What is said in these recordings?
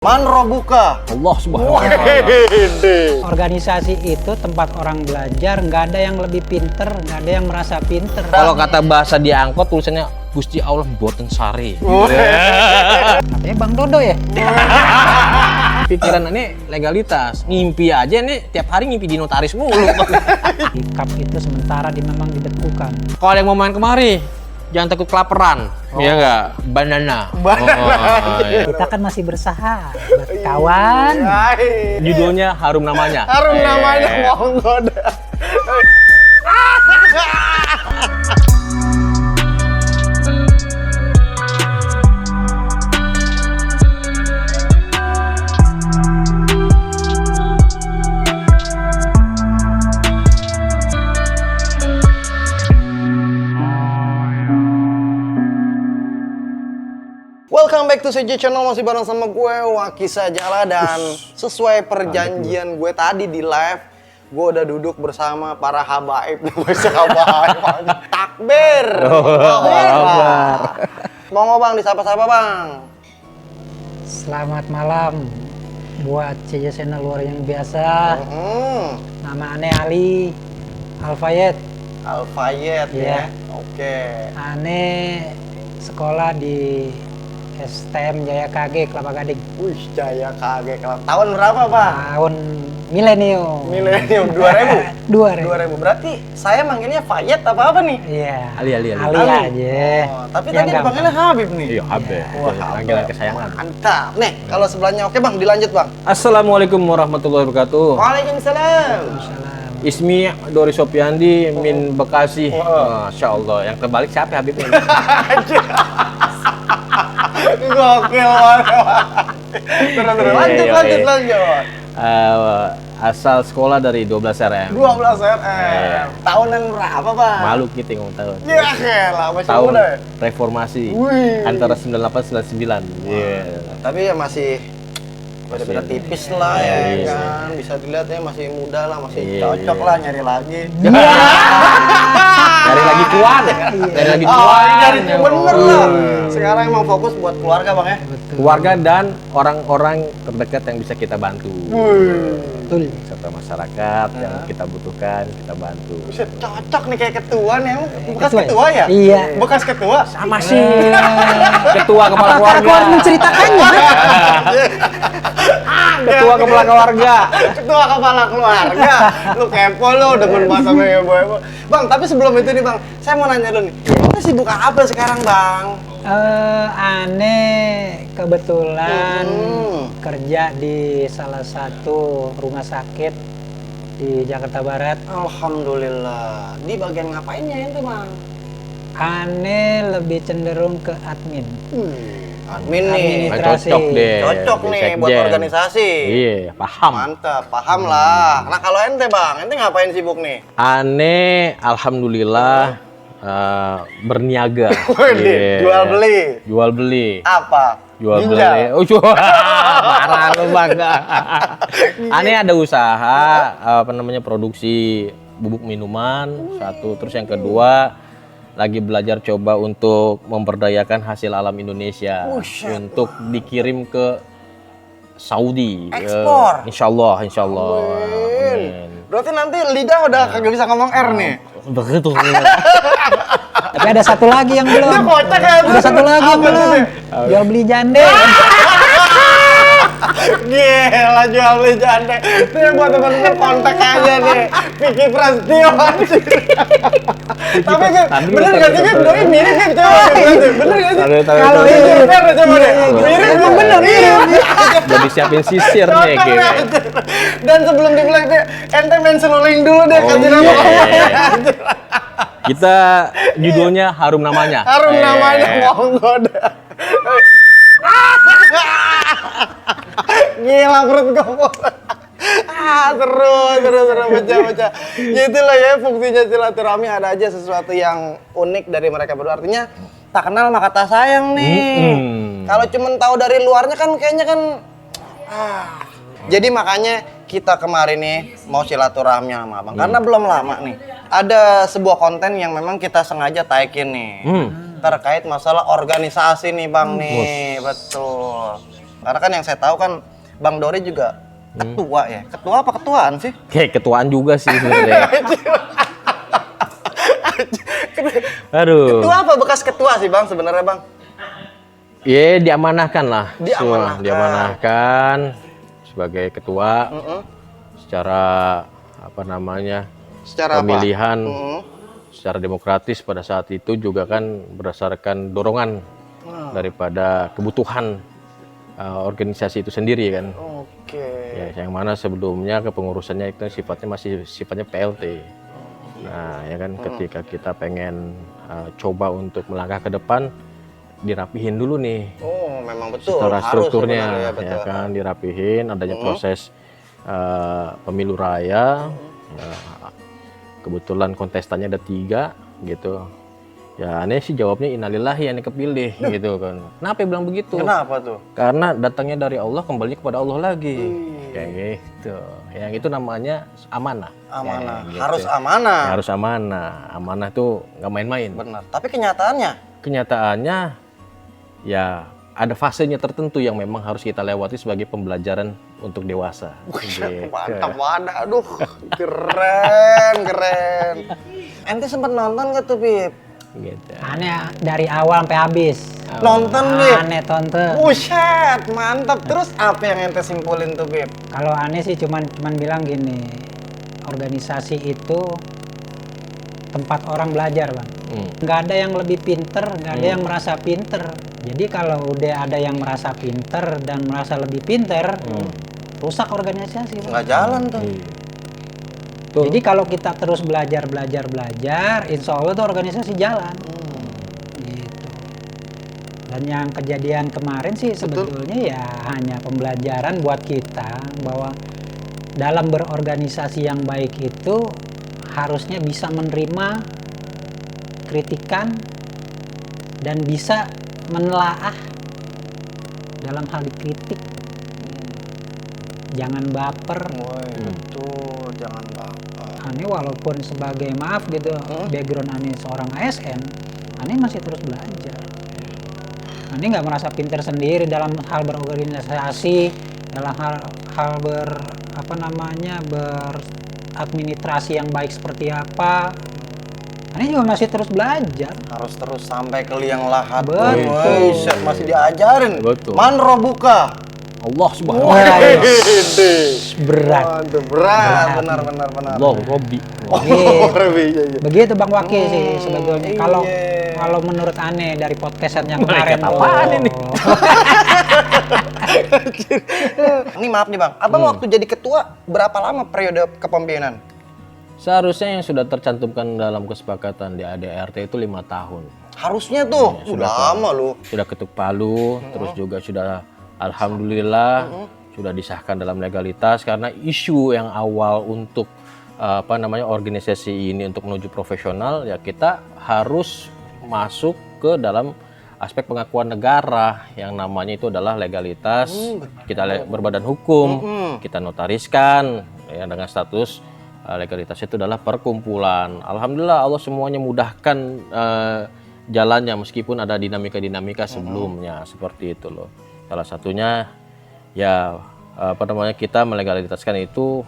Man robuka Allah subhanahu wa ta'ala. Organisasi itu tempat orang belajar, nggak ada yang lebih pinter, nggak ada yang merasa pinter. Kalau kata bahasa di angkot tulisannya Gusti Allah boten sari. Katanya Bang Dodo ya? Pikiran ini legalitas, ngimpi aja nih tiap hari ngimpi di notaris mulu. Hikap itu sementara memang dibekukan. Kalau yang mau main kemari, jangan takut kelaparan. Iya enggak? Banana. Iya. Kita kan masih bersahabat, kawan. Judulnya harum namanya. harum namanya monggo dah. Welcome back to CJ Channel, masih bareng sama gue Waki Sajala. Dan sesuai perjanjian gue tadi di live, gue udah duduk bersama para habaib. Takbir. Monggo bang, disapa-sapa bang. Selamat malam buat CJ Channel luar yang biasa. Nama aneh Ali Alfayet. Alfayet ya. Iya. Oke. Aneh sekolah di STM Jaya KG Kelapa Gading. Wih, Jaya kaget. Tahun berapa bang? Tahun milenium. Milenium 2000. 2000. Berarti saya manggilnya Fayet apa nih? Iya. Ali. Ali Ali. aja. Oh, tapi Yang tadi gampang. dipanggilnya Habib nih. Iya, Habib. Wah, Panggilan kesayangan. Mantap. Nih, kalau sebelahnya oke bang, dilanjut bang. Assalamualaikum warahmatullahi wabarakatuh. Waalaikumsalam. Salam. Ismi Dori Sopiandi min Bekasi. Wow. Masya Allah. Yang terbalik siapa Habib ini? Gokil banget. Terus lanjut. Asal sekolah dari 12 RM. 12 RM. Tahunan berapa bang? Malu kita ngomong tahun. Ya lah, masih Tahun muda ya. reformasi. Wih. Antara 98 99. Iya. Tapi ya masih beda tipis lah ya Iya. kan. Bisa dilihat ya masih muda lah, masih Iya, cocok iya. lah nyari lagi. Dari lagi tuan. Dari lagi Oh, tuan. ini dari bener lah. Sekarang emang fokus buat keluarga bang ya. Keluarga dan orang-orang terdekat yang bisa kita bantu. Betul. Serta masyarakat yang kita butuhkan, kita bantu. Buset, cocok nih kayak ketua nih. Emang bekas Ketua ya? ketua ya? Iya. Bekas ketua? Sama sih. Ketua kepala Apakah aku keluarga. harus menceritakannya? Ketua kepala keluarga. Ketua kepala keluarga. Lu kepo lu, demen banget sama ibu-ibu. Bang, tapi sebelum itu nih bang, saya mau nanya dulu nih. Lu sibuk apa sekarang bang? Aneh kebetulan Hmm. kerja di salah satu rumah sakit di Jakarta Barat. Alhamdulillah. Di bagian ngapainnya itu bang? Aneh lebih cenderung ke admin. Admin nih. Administrasi. Cocok deh. Cocok Di nih sekjen. buat organisasi. Iya, paham. Mantap, paham lah. Nah kalau ente bang, ente ngapain sibuk nih? Aneh, alhamdulillah berniaga. Iya. Jual beli. Jual beli. Apa? Jual Ginjal. beli. Oh, marah lu bangga. Aneh ada usaha apa namanya produksi bubuk minuman satu, terus yang kedua lagi belajar coba untuk memberdayakan hasil alam Indonesia untuk dikirim ke Saudi. Ekspor. Insya Allah. Amin. Berarti nanti lidah udah kagak bisa ngomong R nih. Begitu. Tapi ada satu lagi yang belum. Dia kocak ya. Ada satu lagi yang Apa tuh, belum. Dek? Jual beli jande. Gila jual beli janda. Ini buat teman-teman kontak aja nih. Vicky Prasetyo. Tapi kan bener gak sih kan doi mirip kan coba. Bener gak sih? Kalau Ini ini bener coba deh. Mirip emang bener. Jadi siapin sisir nih Cocok gitu. deh. Dan sebelum di flag deh, ente main seruling dulu deh kasih nama kamu. Kita judulnya harum namanya. Harum namanya monggo dah. Gila perut gue. Seru pecah. Gitu lah ya fungsinya silaturahmi, ada aja sesuatu yang unik dari mereka berdua. Artinya tak kenal maka tak sayang nih. Kalau cuman tahu dari luarnya kan kayaknya kan Jadi makanya kita kemarin nih mau silaturahmi sama abang karena belum lama nih ada sebuah konten yang memang kita sengaja taikin nih terkait masalah organisasi nih bang nih. Betul. Karena kan yang saya tahu kan Bang Dori juga ketua ya. Ketua apa ketuaan sih? Kayak ketuaan juga sih sebenarnya. Aduh. Ketua apa bekas ketua sih Bang sebenarnya Bang? Ya diamanahkan lah. Diamanahkan. Semua diamanahkan sebagai ketua secara apa namanya Secara pemilihan apa? secara demokratis pada saat itu juga kan berdasarkan dorongan daripada kebutuhan organisasi itu sendiri kan. Oke. Ya, yang mana sebelumnya kepengurusannya itu sifatnya PLT. Nah, ya kan ketika kita pengen coba untuk melangkah ke depan, dirapihin dulu nih. Oh, memang betul. Secara Harus strukturnya, sebenarnya, ya betul. kan dirapihin. Adanya proses pemilu raya. Kebetulan kontestannya ada 3 gitu. Ya aneh sih jawabnya innalillahi yang kepilih gitu kan. Kenapa bilang begitu? Kenapa tuh? Karena datangnya dari Allah kembali kepada Allah lagi. Kayak gitu. Yang itu namanya amanah. Amanah. Kayak gitu. Harus amanah. Harus amanah. Amanah tuh nggak main-main. Benar. Tapi kenyataannya Kenyataannya ya ada fasenya tertentu yang memang harus kita lewati sebagai pembelajaran untuk dewasa. Gitu. mantap wadah. Aduh, keren. Ente sempat nonton gak tuh, Bib? Gitu. Aneh dari awal sampai habis. Nonton, Bib? Aneh tonton. Buset, mantap. Terus apa yang ente simpulin tuh, Bib? Kalau aneh sih cuman bilang gini, organisasi itu tempat orang belajar, Bang. Nggak ada yang lebih pinter, nggak ada yang merasa pinter. Jadi kalau udah ada yang merasa pinter dan merasa lebih pinter, rusak organisasi, Bang. Nggak jalan tuh. Tuh. Jadi kalau kita terus belajar, insya Allah tuh organisasi jalan. Gitu. Dan yang kejadian kemarin sih sebetulnya ya hanya pembelajaran buat kita bahwa dalam berorganisasi yang baik itu harusnya bisa menerima kritikan dan bisa menelaah dalam hal dikritik. Jangan baper. Betul, jangan baper. Aneh walaupun sebagai maaf gitu background aneh seorang ASN, aneh masih terus belajar. Aneh nggak merasa pintar sendiri dalam hal berorganisasi, dalam hal beradministrasi yang baik seperti apa. Aneh juga masih terus belajar. Harus terus sampai ke liang lahat. Betul. Buset, masih diajarin. Betul. Man robuka. Allah subhanahu wa Wah, ta'ala. berat. Waduh, berat. Benar. Allah Robbi. Begitu Bang Waki sih sebetulnya. Kalau menurut aneh dari podcast yang kemarin tuh. apaan ini? Ini maaf nih Bang, Abang waktu jadi ketua berapa lama periode kepemimpinan? Seharusnya yang sudah tercantumkan dalam kesepakatan di ADRT itu 5 tahun. Harusnya tuh, Ya, udah lama lu. Sudah ketuk palu, terus juga sudah alhamdulillah sudah disahkan dalam legalitas karena isu yang awal untuk organisasi ini untuk menuju profesional ya kita harus masuk ke dalam aspek pengakuan negara yang namanya itu adalah legalitas. Kita berbadan hukum, kita notariskan ya dengan status legalitas itu adalah perkumpulan. Alhamdulillah Allah semuanya mudahkan jalannya meskipun ada dinamika-dinamika sebelumnya seperti itu loh. Salah satunya ya kita melegalitaskan itu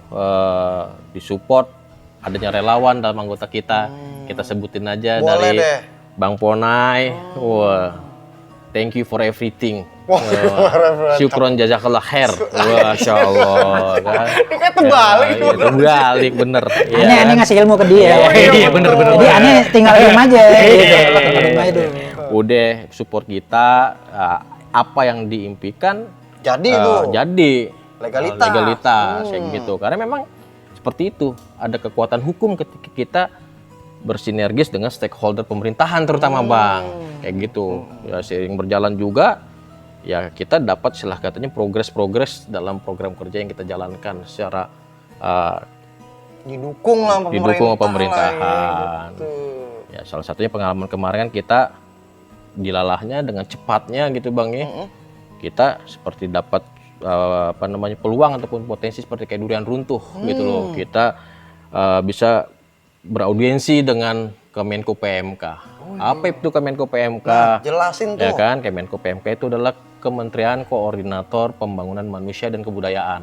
disupport adanya relawan dalam anggota kita. Kita sebutin aja. Boleh dari deh. Bang Ponai. Wah. Thank you for everything. Syukron jazakallah khair. Masya Allah. Kan? Kayak terbalik. Ya, terbalik bener. Aneh ngasih ilmu ke dia. Iya bener. Jadi aneh tinggal diem aja. Gitu. Diem aja dulu. Udah support kita. Apa yang diimpikan Jadi tuh. jadi Legalitas. kayak gitu. Karena memang seperti itu. Ada kekuatan hukum ketika kita bersinergis dengan stakeholder pemerintahan terutama Bang. Kayak gitu. Ya seiring berjalan juga ya kita dapat katanya progres dalam program kerja yang kita jalankan secara Didukung lah pemerintahan. Gitu. Ya salah satunya pengalaman kemarin kan kita dilalahnya dengan cepatnya gitu Bang ya. Kita seperti dapat peluang ataupun potensi seperti kayak durian runtuh gitu loh. Kita bisa beraudiensi dengan Kemenko PMK. Apa itu Kemenko PMK? Nah, jelasin tuh. Ya kan, Kemenko PMK itu adalah Kementerian Koordinator Pembangunan Manusia dan Kebudayaan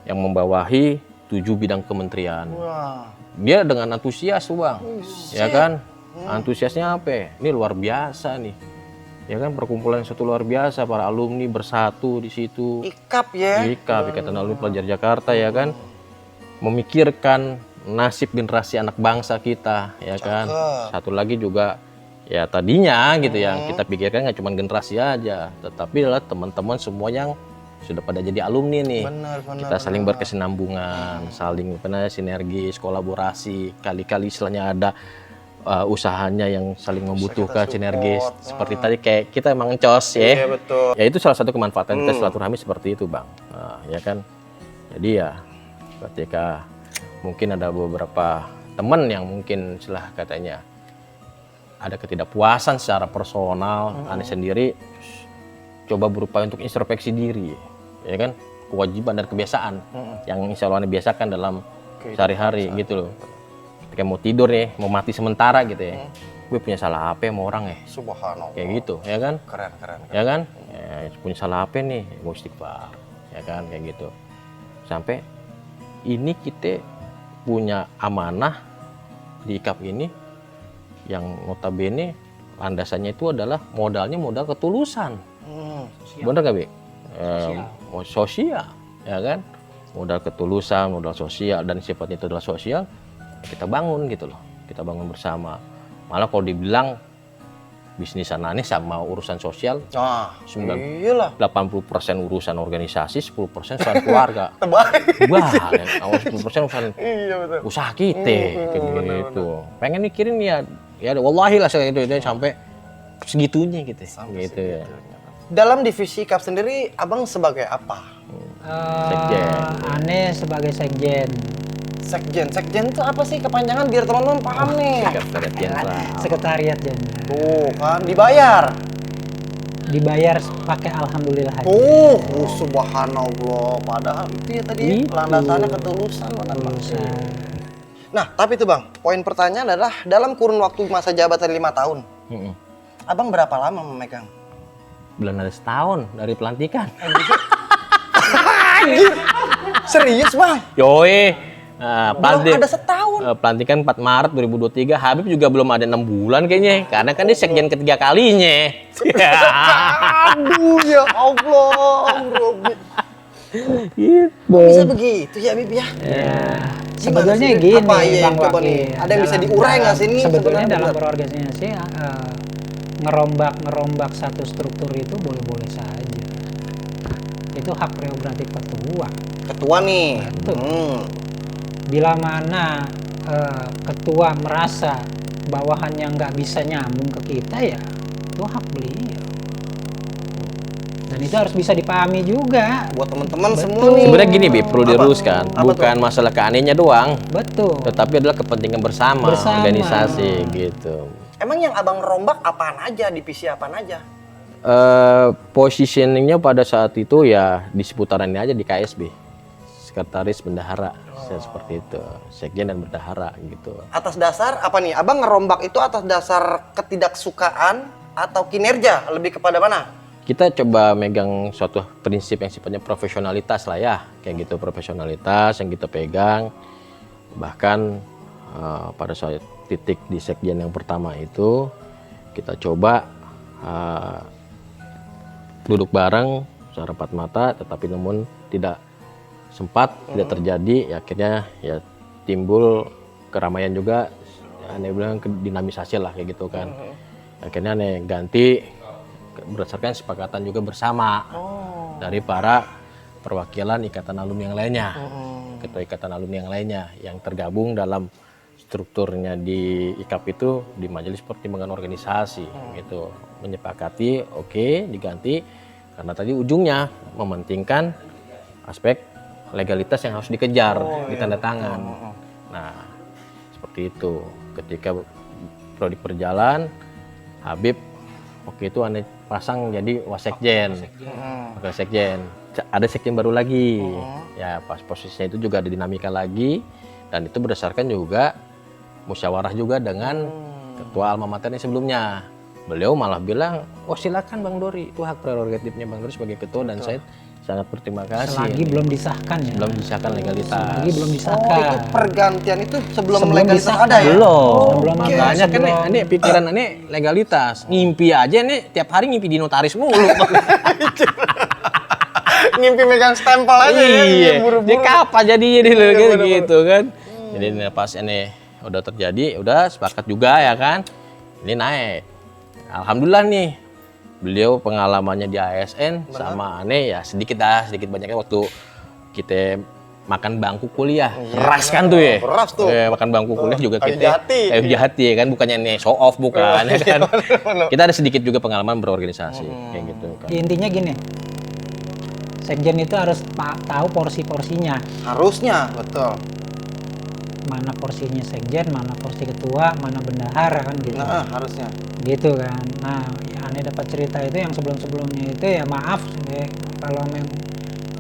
yang membawahi 7 bidang kementerian. Wah. Dia dengan antusias tuh Bang, ya kan? Antusiasnya apa? Ini luar biasa nih, ya kan? Perkumpulan yang satu luar biasa, para alumni bersatu di situ. IKAP ya. IKAP, Ikatan Alumni Pelajar Jakarta, ya kan? Memikirkan nasib generasi anak bangsa kita, ya kan? Satu lagi juga, ya tadinya gitu yang kita pikirkan nggak cuma generasi aja, tetapi adalah teman-teman semua yang sudah pada jadi alumni nih. Benar. Kita saling berkesinambungan, saling sinergis, kolaborasi. Kali-kali istilahnya ada usahanya yang saling membutuhkan sinergis. Seperti tadi kayak kita emang cos ya. Iya betul. Ya itu salah satu kemanfaatan kita silaturahmi seperti itu Bang. Ya kan. Jadi ya ketika mungkin ada beberapa teman yang mungkin setelah katanya ada ketidakpuasan secara personal, Ane sendiri coba berupaya untuk introspeksi diri, ya kan, kewajiban dan kebiasaan yang insya Allah Ane biasakan dalam sehari-hari gitu loh. Ketika mau tidur nih, mau mati sementara gitu ya, gue punya salah apa sama orang ya, Subhanallah. kayak gitu, ya kan, Keren. ya kan, ya, punya salah apa nih, mau istighfar, ya kan, kayak gitu. Sampai ini kita punya amanah di IKAP ini yang notabene landasannya itu adalah modalnya modal ketulusan. Bener gak, Bi? Sosial, ya kan? Modal ketulusan, modal sosial, dan sifatnya itu adalah sosial, kita bangun gitu loh. Kita bangun bersama. Malah kalau dibilang bisnis Ane sama urusan sosial, Iyalah. 80% urusan organisasi, 10% urusan keluarga. Terbaik. Wah, awal 10% urusan Iya betul. usaha kita, kayak gitu. Pengen mikirin ya wallahi lah saya itu sampai segitunya gitu, gitu ya. Dalam divisi IKAP sendiri, abang sebagai apa? Sekjen. Ane sebagai sekjen. Sekjen itu apa sih kepanjangan biar teman-teman paham nih? Sekretariat Jenderal. Sekretariat Jenderal. Tuh kan dibayar. Dibayar pakai alhamdulillah aja. Subhanallah. Padahal itu ya tadi Itu. landasannya ketulusan. Lulusan. Nah, tapi itu Bang, poin pertanyaan adalah dalam kurun waktu masa jabatan 5 tahun, abang berapa lama memegang? Belum ada setahun dari pelantikan. Serius Bang? Yoi. Belum ada setahun. Pelantikan 4 Maret 2023. Habib juga belum ada 6 bulan kayaknya. Karena kan dia sekjen ketiga kalinya. Aduh ya Allah, Robi. Gitu. Bisa begitu ya Habib ya? Ya, Gimana sebetulnya sih? gini, Apa ya, Bang coba Waki. nih? Ada yang bisa diurai nggak sih ini? Sebetulnya sebenarnya? dalam berorganisasi ngerombak satu struktur itu boleh-boleh saja. Itu hak prerogatif ketua. Ketua nih. Betul. Bila mana ketua merasa bawahannya nggak bisa nyambung ke kita, ya itu hak beliau. Dan itu harus bisa dipahami juga. Buat teman-teman Betul. semua nih. Sebenarnya gini, Bib, perlu Apa? diluruskan. Apa Bukan masalah keanehannya doang, Betul. tetapi adalah kepentingan bersama. Bersama. Organisasi gitu. Emang yang abang rombak apaan aja, divisi apaan aja? Positioningnya pada saat itu ya di seputaran ini aja, di KSB, sekretaris bendahara, seperti itu, sekjen dan bendahara gitu. Atas dasar apa nih? Abang ngerombak itu atas dasar ketidaksukaan atau kinerja? Lebih kepada mana? Kita coba megang suatu prinsip yang sifatnya profesionalitas lah ya, kayak gitu, profesionalitas yang kita pegang. Bahkan pada saat titik di sekjen yang pertama itu kita coba duduk bareng secara empat mata, tetapi namun tidak sempat, tidak terjadi. Ya, akhirnya ya timbul keramaian juga, aneh bilang dinamisasi lah kayak gitu kan. Akhirnya aneh ganti berdasarkan kesepakatan juga bersama dari para perwakilan ikatan alumni yang lainnya, ketua ikatan alumni yang lainnya yang tergabung dalam strukturnya di IKAP itu di Majelis Pertimbangan Organisasi gitu, menyepakati oke, diganti karena tadi ujungnya mementingkan aspek legalitas yang harus dikejar, ditanda tangan. Nah, seperti itu. Ketika proyek berjalan, Habib waktu itu aneh pasang jadi wasekjen, wakil sekjen. Ada sekjen baru lagi, ya pas posisinya itu juga ada dinamika lagi, dan itu berdasarkan juga musyawarah juga dengan ketua alma maternya sebelumnya. beliau malah bilang, oh silakan Bang Dori, itu hak prerogatifnya Bang Dori sebagai ketua dan saya sangat berterima kasih. Selagi belum disahkan ya. Belum disahkan legalitas. Selagi belum Oh, disahkan. itu pergantian itu sebelum Sebelum legalitas disahkan. ada ya? Belum. Sebelum ada, Makanya kan sebelum. ini pikiran ini legalitas. Ngimpi aja nih tiap hari ngimpi di notaris mulu. Ngimpi megang stempel aja ya, Iya. buru-buru. Dia kapan jadinya dia Iya, gitu, bener-bener. gitu kan. Jadi ini pas ini udah terjadi, udah sepakat juga ya kan. Ini naik. Alhamdulillah nih. Beliau pengalamannya di ASN sama aneh ya sedikit banyaknya waktu kita makan bangku kuliah. Keras kan tuh ya. Keras tuh. Makan bangku kuliah juga Kayu kita jati. kayu jati ya kan, bukannya nih show off bukan ya kan. bener. Kita ada sedikit juga pengalaman berorganisasi kayak gitu kan. Intinya gini, sekjen itu harus tahu porsi-porsinya. Harusnya, betul. Mana porsinya sekjen, mana porsi ketua, mana bendahara kan gitu. Nah, harusnya. Gitu kan. Nah, ya aneh dapat cerita itu yang sebelum-sebelumnya itu ya maaf ya, kalau memang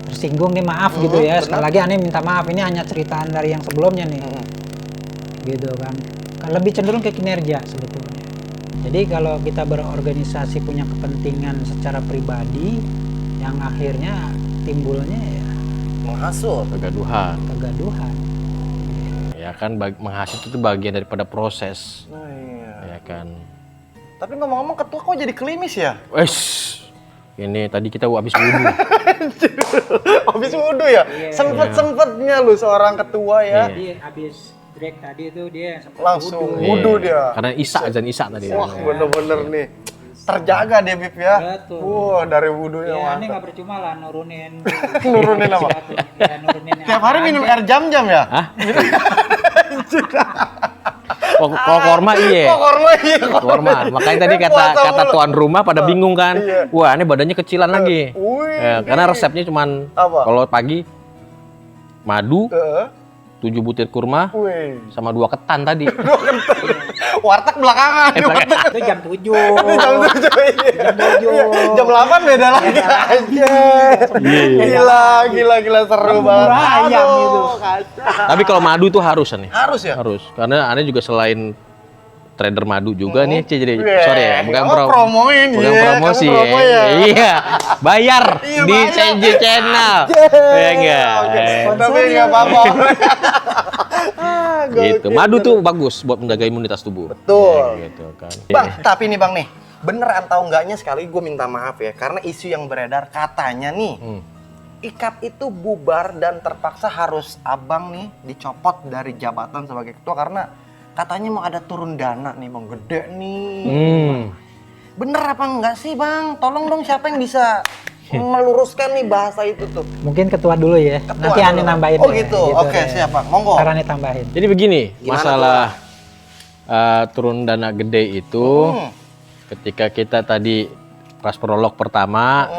tersinggung nih maaf gitu ya. Sekali lagi aneh minta maaf, ini hanya ceritaan dari yang sebelumnya nih. Gitu kan. Lebih cenderung ke kinerja sebetulnya. Jadi kalau kita berorganisasi punya kepentingan secara pribadi yang akhirnya timbulnya ya Menghasut. Kegaduhan. kegaduhan. Ya kan menghasut itu bagian daripada proses. Nah, iya. Ya kan. Tapi ngomong-ngomong ketua kok jadi klimis ya? Wes, ini tadi kita habis wudhu. Habis wudhu ya? Sempet-sempetnya lu seorang ketua ya. Dia habis break tadi itu dia sempat Langsung wudhu. wudhu dia. Karena azan Isya tadi. Wah, bener-bener nih. Terjaga dia, Bib ya. Betul. Wah, dari wudhunya Ya, ini mantap. nggak percuma lah nurunin. Nurunin apa? Ya, nurunin Tiap hari minum air jam-jam ya? Hah? Kok korma iya. Kok korma iya? Korma. Makanya tadi kata tuan rumah pada bingung kan. Iya. Wah, ini badannya kecilan lagi. Wih. Ya, karena resepnya cuman Apa? kalau pagi madu, Heeh. 7 butir kurma, Wih. sama 2 ketan tadi. Warteg belakangan. itu jam 7. Jam 7 iya. Jam 7. Jam 8 beda lagi aja. Gila seru banget. ayam Aduh, itu. kacau. Tapi kalau madu tuh harus nih. Harus ya? Harus. Karena aneh juga selain trader madu juga nih, jadi Weh, sorry ya, bukan promoin bukan ya, promosi kamu promo ya. ya. Iya, bayar Iya, di bayar. CJ Channel. Ya enggak. Oke, tapi nggak apa-apa. Gitu. Madu tuh bagus buat menjaga imunitas tubuh. Betul. Ya, gitu kan. Bang, tapi nih Bang nih, bener atau enggaknya sekali gue minta maaf ya, karena isu yang beredar katanya nih, IKAP itu bubar dan terpaksa harus abang nih dicopot dari jabatan sebagai ketua karena katanya mau ada turun dana nih Bang, gede nih. Bener apa enggak sih Bang? Tolong dong siapa yang bisa meluruskan nih bahasa itu tuh. Mungkin ketua dulu ya. Ketua Nanti aneh dulu. nambahin. Oh ya, gitu, oke ya. siap Bang, monggo. Ntar aneh tambahin. Jadi begini, Gimana masalah turun dana gede itu ketika kita tadi pas prolog pertama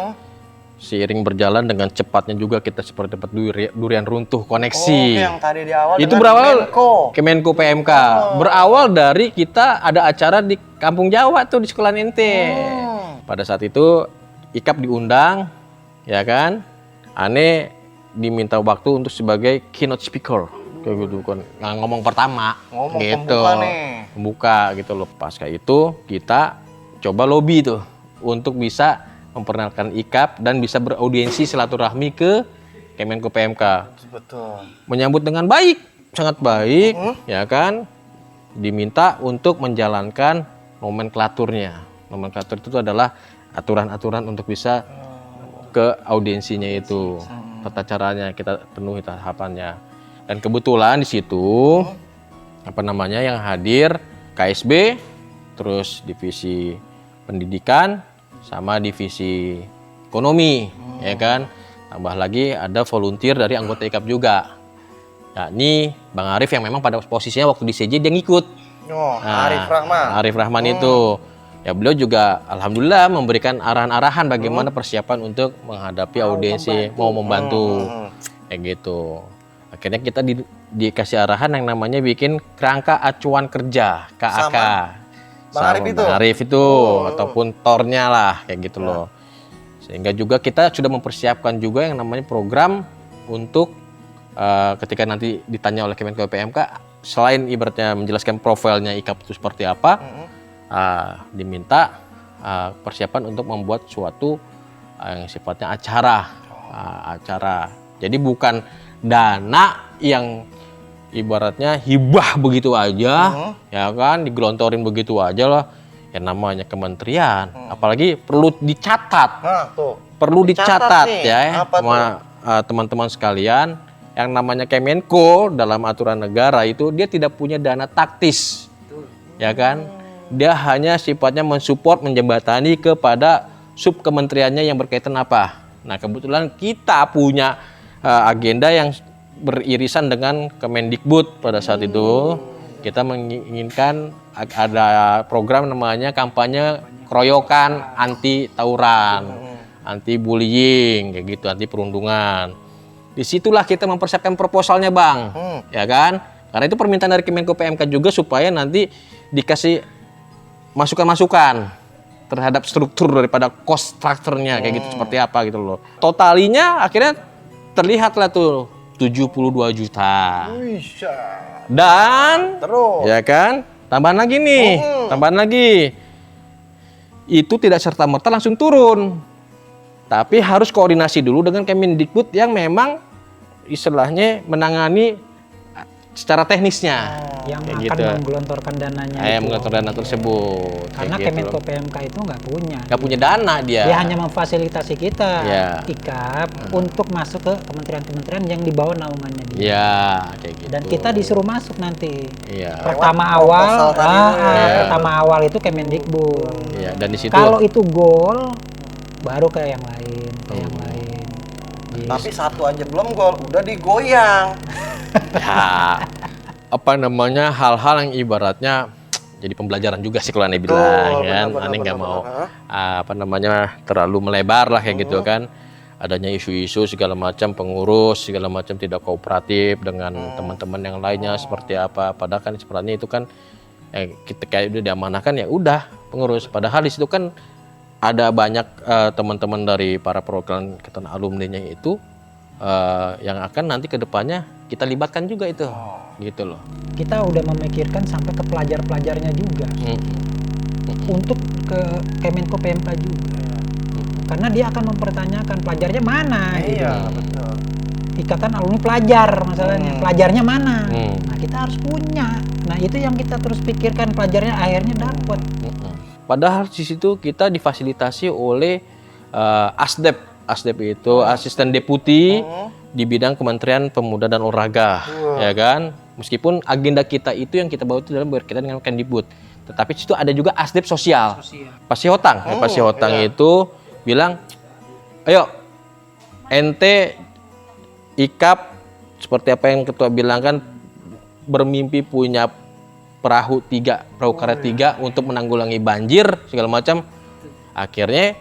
seiring berjalan dengan cepatnya juga kita seperti dapat durian runtuh koneksi. Oke, yang tadi di awal Itu dengan berawal Menko. Kemenko PMK. Berawal dari kita ada acara di Kampung Jawa tuh di sekolah ente. Pada saat itu IKAP diundang, ya kan? Aneh diminta waktu untuk sebagai keynote speaker. Kayak gitu kan. Nah, ngomong pertama Ngomong gitu. pembuka nih. Pembuka gitu loh. Pas kayak itu kita coba lobby tuh untuk bisa memperkenalkan IKAP dan bisa beraudiensi silaturahmi ke Kemenko PMK. Betul. Menyambut dengan baik, sangat baik, ya kan? Diminta untuk menjalankan nomenklaturnya. Nomenklatur itu adalah aturan-aturan untuk bisa ke audiensinya itu. Tata caranya kita penuhi tahapannya. Dan kebetulan di situ apa namanya yang hadir KSB, terus divisi pendidikan sama divisi ekonomi, ya kan? Tambah lagi ada volunteer dari anggota IKAP juga. Yakni Bang Arif yang memang pada posisinya waktu di CJ dia ngikut. Oh, Nah, Arif Rahman. Arif Rahman itu. Ya beliau juga alhamdulillah memberikan arahan-arahan bagaimana persiapan untuk menghadapi audiensi, mau membantu. Kayak gitu. Akhirnya kita dikasih arahan yang namanya bikin kerangka acuan kerja, KAK. Bang Arif itu? Bang Arif itu, ataupun tornya lah, kayak gitu loh. Sehingga juga kita sudah mempersiapkan juga yang namanya program untuk ketika nanti ditanya oleh Kemenko PMK, selain ibaratnya menjelaskan profilnya IKAP itu seperti apa, diminta persiapan untuk membuat suatu yang sifatnya acara. Jadi bukan dana yang ibaratnya hibah begitu aja, ya kan, digelontorin begitu aja lah. Yang namanya kementerian, apalagi perlu dicatat. Nah, tuh. Perlu dicatat nih. ya Apa sama teman-teman sekalian, yang namanya Kemenko dalam aturan negara itu dia tidak punya dana taktis. Ya kan? Dia hanya sifatnya mensupport, menjembatani kepada sub kementeriannya yang berkaitan apa. Nah, kebetulan kita punya agenda yang beririsan dengan Kemendikbud pada saat itu. Kita menginginkan ada program namanya kampanye keroyokan anti tawuran, anti bullying, kayak gitu, anti perundungan. Disitulah kita mempersiapkan proposalnya, Bang, ya kan? Karena itu permintaan dari Kemenko PMK juga supaya nanti dikasih masukan-masukan terhadap struktur daripada cost structure-nya kayak gitu seperti apa gitu loh. Totalinya akhirnya terlihatlah tuh 72 juta. Dan Terus. ya kan? Tambahan lagi nih, tambahan lagi. Itu tidak serta-merta langsung turun. Tapi harus koordinasi dulu dengan Kemendikbud yang memang istilahnya menangani secara teknisnya. Yang Kayak akan gitu. menggelontorkan dananya Yang itu. mengatur dana tersebut. Karena Kayak gitu. Kemenko PMK itu nggak punya. Nggak punya dana dia. Dia hanya memfasilitasi kita, Iya. IKAP, untuk masuk ke kementerian-kementerian yang di bawah naungannya dia. Iya, kayak gitu. Dan kita disuruh masuk nanti. Iya. Pertama proposal awal, tadi itu ya. pertama awal itu Kemendikbud. Iya, dan di situ Kalau itu goal, baru ke yang lain, ke yang lain. Gitu. Tapi satu aja belum gol, udah digoyang. ya apa namanya hal-hal yang ibaratnya jadi pembelajaran juga sih kalau aneh bilang kan. Aneh nggak mau apa namanya terlalu melebar lah kayak gitu kan. Adanya isu-isu segala macam, pengurus segala macam tidak kooperatif dengan teman-teman yang lainnya seperti apa. Padahal kan sebenarnya itu kan kita kayak udah diamanahkan ya udah pengurus. Padahal di situ kan ada banyak teman-teman dari para program ketan alumninya itu yang akan nanti ke depannya kita libatkan juga itu. Gitu loh. Kita udah memikirkan sampai ke pelajar-pelajarnya juga. Untuk ke Kemenko PMK juga. Karena dia akan mempertanyakan pelajarnya mana. Iya, gitu. betul. Ikatan alumni pelajar masalahnya. Pelajarnya mana? Nah, kita harus punya. Nah, itu yang kita terus pikirkan, pelajarnya akhirnya dapat. Padahal di situ kita difasilitasi oleh ASDEP. ASDEP itu asisten deputi di bidang Kementerian Pemuda dan Olahraga, ya kan? Meskipun agenda kita itu yang kita bawa itu dalam berkaitan dengan Kemdikbud, tetapi di situ ada juga ASDEP sosial. Pasihotang, Pasihotang itu bilang, ayo ente IKAP seperti apa yang ketua bilang kan bermimpi punya perahu karet 3 untuk menanggulangi banjir segala macam. Akhirnya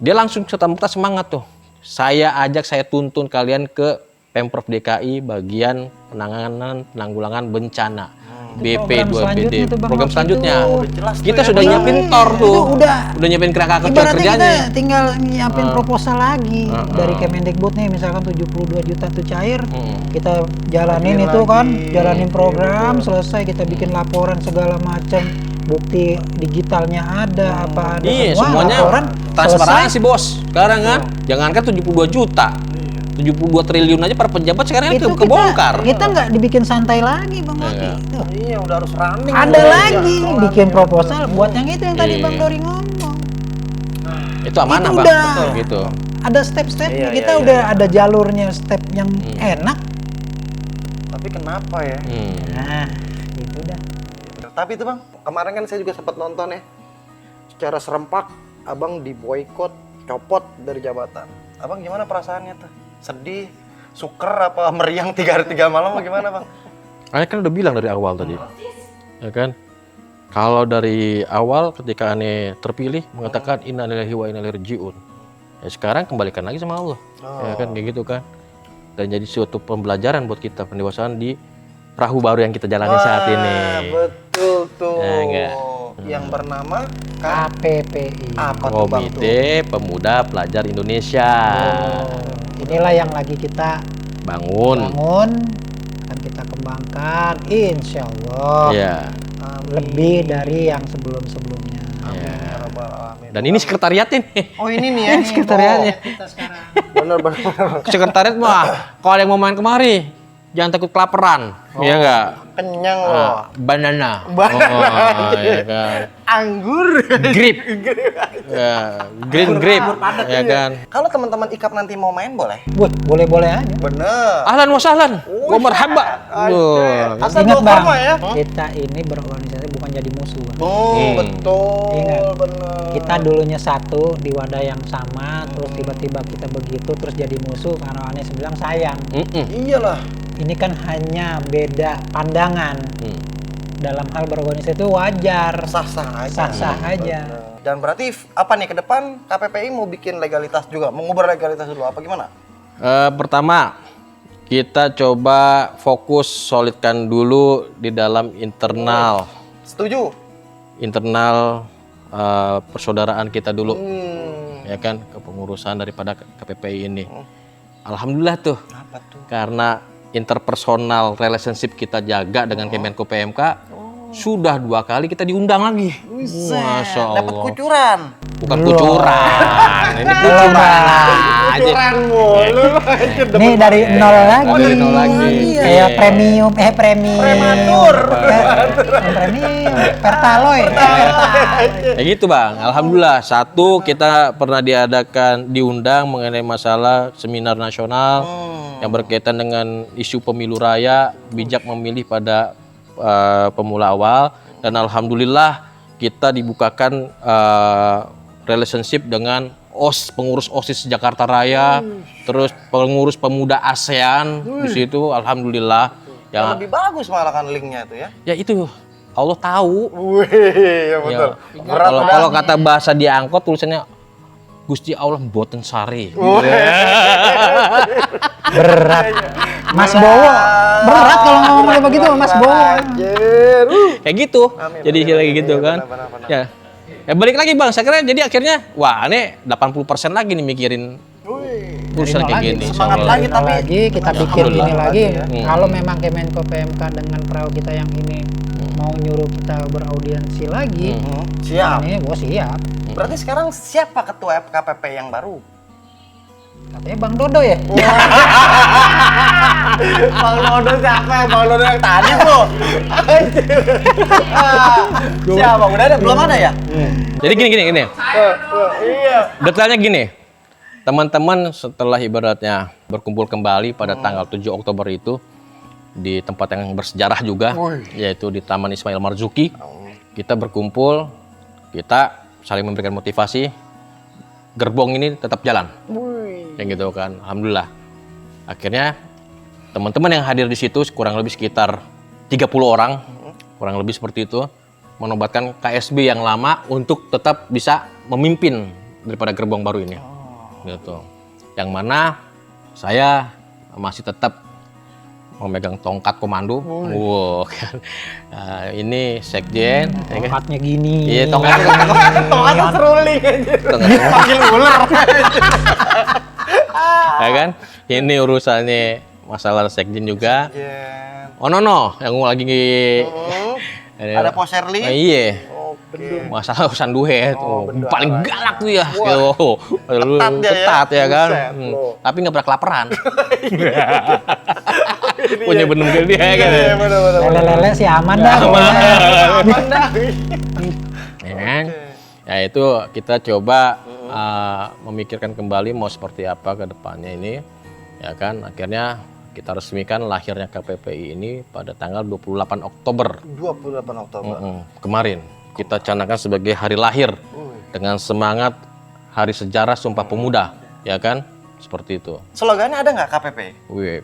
dia langsung serta-merta semangat tuh. Saya tuntun kalian ke Pemprov DKI bagian penanggulangan bencana. BP 2BD. Program selanjutnya. Kita sudah nyiapin TOR tuh. Itu udah nyiapin kerangka kerja ibaratnya kerjanya. kita tinggal nyiapin proposal lagi dari Kemendikbud nih, misalkan 72 juta tuh cair, kita jalanin itu kan, jalanin program, selesai kita bikin laporan segala macam, bukti digitalnya ada, apa ada, Iya, semua semuanya laporan transparansi bos. Sekarang kan, jangankan 72 juta. 72 triliun aja para pejabat sekarang itu kebongkar. Kita nggak dibikin santai lagi Bang Maki. Tuh. Iya, udah harus running. Ada lagi bikin proposal buat yang itu yang tadi Bang Dori ngomong. Itu amanah Itu Bang. udah. Betul, gitu. Ada step-stepnya, Iya, kita iya, udah ada jalurnya, step yang enak. Tapi kenapa ya? Nah, itu dah. Tapi itu Bang, kemarin kan saya juga sempat nonton ya. Secara serempak, Abang diboikot, copot dari jabatan. Abang gimana perasaannya tuh? Sedih, suker apa meriang 3 hari 3 malam apa gimana Bang? Ane kan udah bilang dari awal tadi, ya kan? Kalau dari awal ketika Ane terpilih mengatakan innalillahi wa inna ilaihi raji'un. Ya sekarang kembalikan lagi sama Allah, ya kan kayak gitu kan. Dan jadi suatu pembelajaran buat kita pendewasaan di perahu baru yang kita jalani saat ini. Betul tuh. Ya, enggak? Yang bernama KPPI. apa tuh Bang tuh? Komite Pemuda Pelajar Indonesia. Inilah yang lagi kita Bangun. bangun, akan kita kembangkan, insya Allah. Iya. lebih dari yang sebelum-sebelumnya. Dan ini sekretariatnya nih. Oh ini nih ya. Sekretariatnya. Kita sekarang. Bener. Sekretariat mah kalau ada yang mau main kemari jangan takut kelaparan. Iya enggak? Kenyang loh. Banana. Banana. Ya kan. Anggur. Grape. Ya, green grape. Ya kan. Kalau teman-teman IKAP nanti mau main boleh? Boleh-boleh aja. Bener. Ahlan wa sahlan. Wa marhaba. Asal Ingat bawa Bang, kurma ya. kita ini berorganisasi bukan jadi musuh. Bang. Betul. Ingat. Bener. Kita dulunya satu di wadah yang sama, terus tiba-tiba kita begitu, terus jadi musuh karena Anes bilang sayang. Iyalah. Ini kan hanya beda pandangan. Dalam hal berorganisasi itu wajar. Sah-sah aja. Sah-sah aja. Dan berarti apa nih ke depan KPPI mau bikin legalitas juga, mengubah legalitas dulu apa gimana? Pertama, kita coba fokus solidkan dulu di dalam internal Setuju. Persaudaraan kita dulu, ya kan, kepengurusan daripada KPPI ini. Alhamdulillah tuh, Apa tuh? karena interpersonal relationship kita jaga dengan Kemenko PMK, sudah 2 kali kita diundang lagi. Masya Allah. Dapat kucuran. Bukan kucuran, ini kucuran aja. Kucuran mulu. Nih dari nol lagi. Dari nol lagi. Kayak premium, Prematur. Premium, Pertaloy. Ya gitu Bang, Alhamdulillah. Satu, kita pernah diundang mengenai masalah seminar nasional yang berkaitan dengan isu pemilu raya, bijak memilih pada pemula awal, dan alhamdulillah kita dibukakan relationship dengan pengurus OSIS Jakarta Raya, terus pengurus pemuda ASEAN di situ, alhamdulillah. Yang lebih bagus malah kan linknya itu ya. Ya itu Allah tahu. Wih, ya betul. Ya, kalau kata bahasa di angkot tulisannya Gusti Allah mboten sari. Berat. Mas Bowo. Berat kalau ngomong begitu Mas Bowo. Anjir. Kayak gitu. Amin, Jadi amin, kayak amin, gitu iya, kan. benar. Ya. Ya balik lagi Bang, saya kira jadi akhirnya wah ini 80% lagi nih mikirin urusan kayak gini. Semangat Insya Allah. lagi tapi Lagi kita bikin Alhamdulillah. gini lagi. Hmm. Kalau memang Kemenko PMK dengan perahu kita yang ini mau nyuruh kita beraudiensi lagi, siap. ini gua siap. Berarti sekarang siapa ketua KPP yang baru? Katanya Bang Dodo ya. Bang Dodo siapa ya? Bang Dodo yang tadi tuh. Siapa? Udah ada? Belum ada ya? Jadi gini. Iya. Detailnya gini. Teman-teman setelah ibaratnya berkumpul kembali pada tanggal 7 Oktober itu di tempat yang bersejarah juga, yaitu di Taman Ismail Marzuki. Kita berkumpul, kita saling memberikan motivasi, gerbong ini tetap jalan. Kayak gitu kan, alhamdulillah. Akhirnya teman-teman yang hadir di situ kurang lebih sekitar 30 orang, kurang lebih seperti itu, menobatkan KSB yang lama untuk tetap bisa memimpin daripada gerbong baru ini. Gitu. Yang mana saya masih tetap memegang tongkat komando. Wow, kan. Nah, ini sekjen. ya kan? Tongkatnya gini. Iya, tongkat Seruling aja. tongkat- Panggil ular. ya kan? Ini urusannya masalah sekjen juga. Jen. Oh no, yang lagi Ada poserli. iya. Oke. Masalah urusan duit paling galak tuh ya. Ketat dia ya. Ketat ya kan. Buset, lo. Tapi nggak pernah kelaparan. Punya benung gede ya kan. Iya, bener. Lele-lele sih aman dah. Aman dah. Ya kan? Ya itu kita coba memikirkan kembali mau seperti apa ke depannya ini. Ya kan? Akhirnya kita resmikan lahirnya KPPI ini pada tanggal 28 Oktober 28 Oktober. kemarin. Kita canangkan sebagai hari lahir dengan semangat Hari Sejarah Sumpah Pemuda, ya kan? Seperti itu. Slogannya ada nggak KPP? Wih,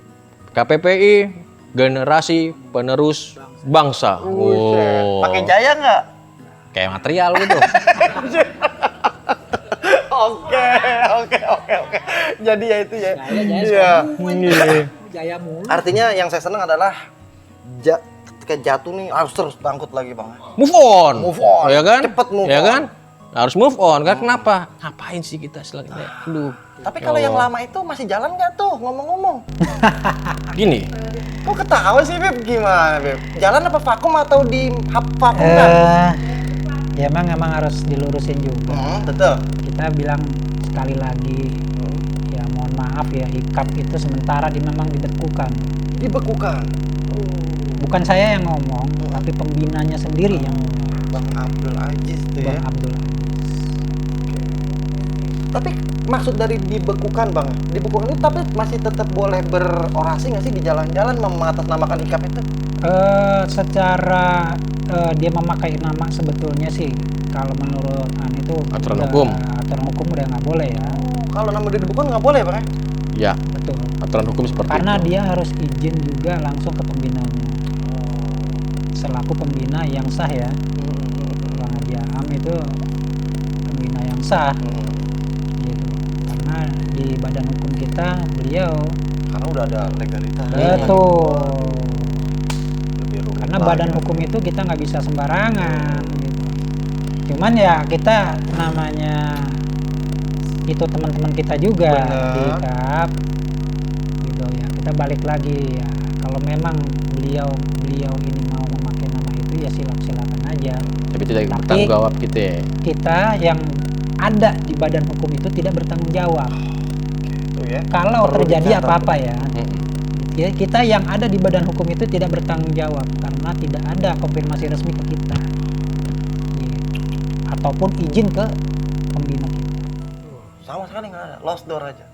KPPI generasi penerus bangsa. Wow. Pakai jaya nggak? Kayak material gitu. Oke. Jadi ya itu ya. Jaya, Iya. Jaya mulu. Artinya yang saya senang adalah ketika jatuh nih harus terus bangkit lagi bang. Move on. Move on. Ya kan? Cepet move ya on. kan? Harus move on kan? Kenapa? Ngapain sih kita selanjutnya? Aduh. Tapi kalau yang lama itu masih jalan nggak tuh ngomong-ngomong? Gini, Kok ketawa sih Beb? Gimana Beb? Jalan apa vakum atau di vakum kan? Ya emang harus dilurusin juga. Betul. Kita bilang sekali lagi, ya mohon maaf ya, IKAP itu sementara memang dibekukan. Dibekukan. Bukan saya yang ngomong, tapi pembinanya sendiri yang Bang Abdul Aziz tuh ya. Bang Abdul Aziz. Tapi maksud dari dibekukan Bang, dibekukan itu tapi masih tetap boleh berorasi nggak sih di jalan-jalan mengatasnamakan IKAP itu? Secara dia memakai nama sebetulnya sih, kalau menurut itu Aturan udah- hukum. aturan hukum udah nggak boleh ya. Kalau nama dibekukan nggak boleh Bang? Ya, Betul. aturan hukum seperti Karena itu. dia harus izin juga langsung ke pembinanya. Selaku pembina yang sah ya. Bang Haji Aam itu pembina yang sah. Gitu. Karena di badan hukum kita beliau Karena udah ada legalitas. betul. Lebih rumit Karena lagi. badan hukum itu kita nggak bisa sembarangan. Gitu. Cuman ya kita namanya itu teman-teman kita juga Bener. di IKAP. Gitu ya. Kita balik lagi ya. Kalau memang beliau ini mau memakai nama itu ya silakan aja. Tapi tidak Tapi- bertanggung jawab gitu ya. Kita yang ada di badan hukum itu tidak bertanggung jawab. Itu ya. Kalau Perlu terjadi dicatat. apa-apa ya, ya, kita yang ada di badan hukum itu tidak bertanggung jawab karena tidak ada konfirmasi resmi ke kita. Gitu. Ataupun izin ke pembina kita. Sama sekali nggak ada, lost door aja.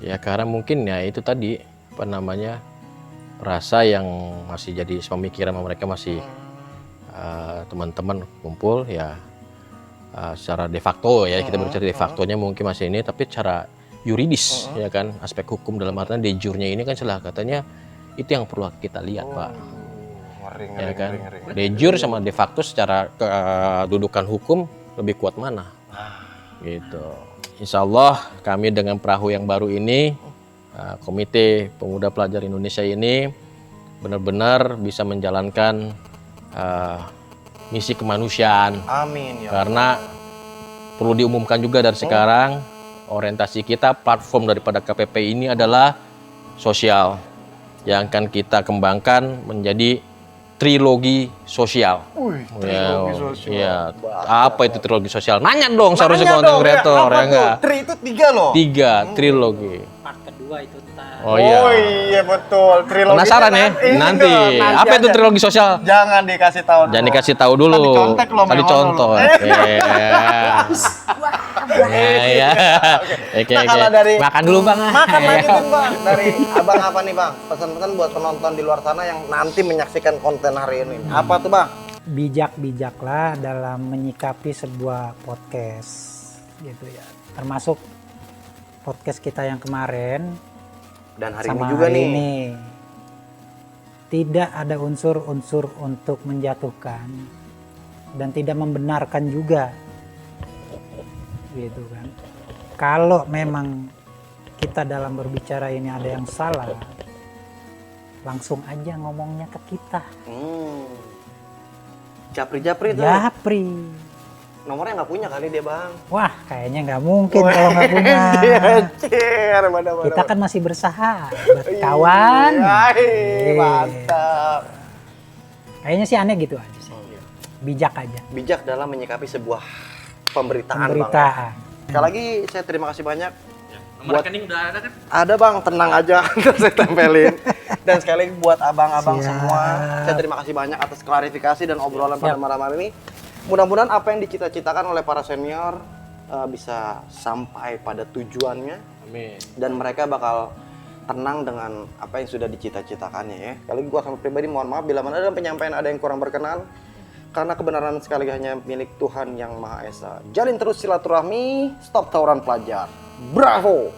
Ya karena mungkin ya itu tadi apa namanya rasa yang masih jadi pemikiran mereka masih teman-teman kumpul ya secara de facto ya kita berbicara de factonya mungkin masih ini tapi secara yuridis ya kan aspek hukum dalam artian de jure-nya ini kan salah katanya itu yang perlu kita lihat Pak Ngeri, ya kan de jure sama de facto secara kedudukan hukum lebih kuat mana gitu. Insya Allah kami dengan perahu yang baru ini Komite Pemuda Pelajar Indonesia ini benar-benar bisa menjalankan misi kemanusiaan Amin ya. karena perlu diumumkan juga dari sekarang orientasi kita platform daripada KPP ini adalah sosial yang akan kita kembangkan menjadi trilogi sosial. Trilogi sosial. Ya, apa itu trilogi sosial? Nanya dong seharusnya Nanya konten dong, kreator apa ya tuh? enggak? Tri itu 3 loh. 3 trilogi. Part kedua itu ntar. Oh iya. Oh iya betul. Trilogi Penasaran ya? ini Nanti. dong, nanti Apa itu aja. trilogi sosial? Jangan dikasih tahu. Jangan dikasih tahu dulu. Tadi contek lo, Tadi Mehon contoh. lo. Iya. Oke, Nah, oke. kalau dari- Makan dulu Bang. Makan lanjutin Bang. Dari Abang apa nih Bang? Pesan-pesan buat penonton di luar sana yang nanti menyaksikan konten hari ini. Apa tuh Bang? Bijak-bijaklah dalam menyikapi sebuah podcast gitu ya. Termasuk podcast kita yang kemarin Dan hari sama ini juga hari nih. ini. Tidak ada unsur-unsur untuk menjatuhkan dan tidak membenarkan juga. Gitu kan. Kalau memang kita dalam berbicara ini ada yang salah, langsung aja ngomongnya ke kita. Japri-japri tuh. Japri. Nomornya nggak punya kali dia Bang. Wah, kayaknya nggak mungkin kalau nggak punya. Cer, mana-mana. Kita kan masih bersahabat, kawan. Mantap. Kayaknya sih aneh gitu aja sih. Bijak aja. Bijak dalam menyikapi sebuah pemberitaan. Bang. Pemberitaan. Sekali lagi saya terima kasih banyak. Nomor rekening udah ada kan? Ada Bang, tenang aja. Ntar saya tempelin. Dan sekali lagi buat abang-abang Siap. semua, saya terima kasih banyak atas klarifikasi dan obrolan pada malam hari ini. Mudah-mudahan apa yang dicita-citakan oleh para senior bisa sampai pada tujuannya. Amin. Dan mereka bakal tenang dengan apa yang sudah dicita-citakannya ya. Sekali lagi gua sama pribadi mohon maaf bila mana dalam penyampaian ada yang kurang berkenan. Karena kebenaran sekali lagi hanya milik Tuhan Yang Maha Esa. Jalin terus silaturahmi, stop tawuran pelajar. Bravo!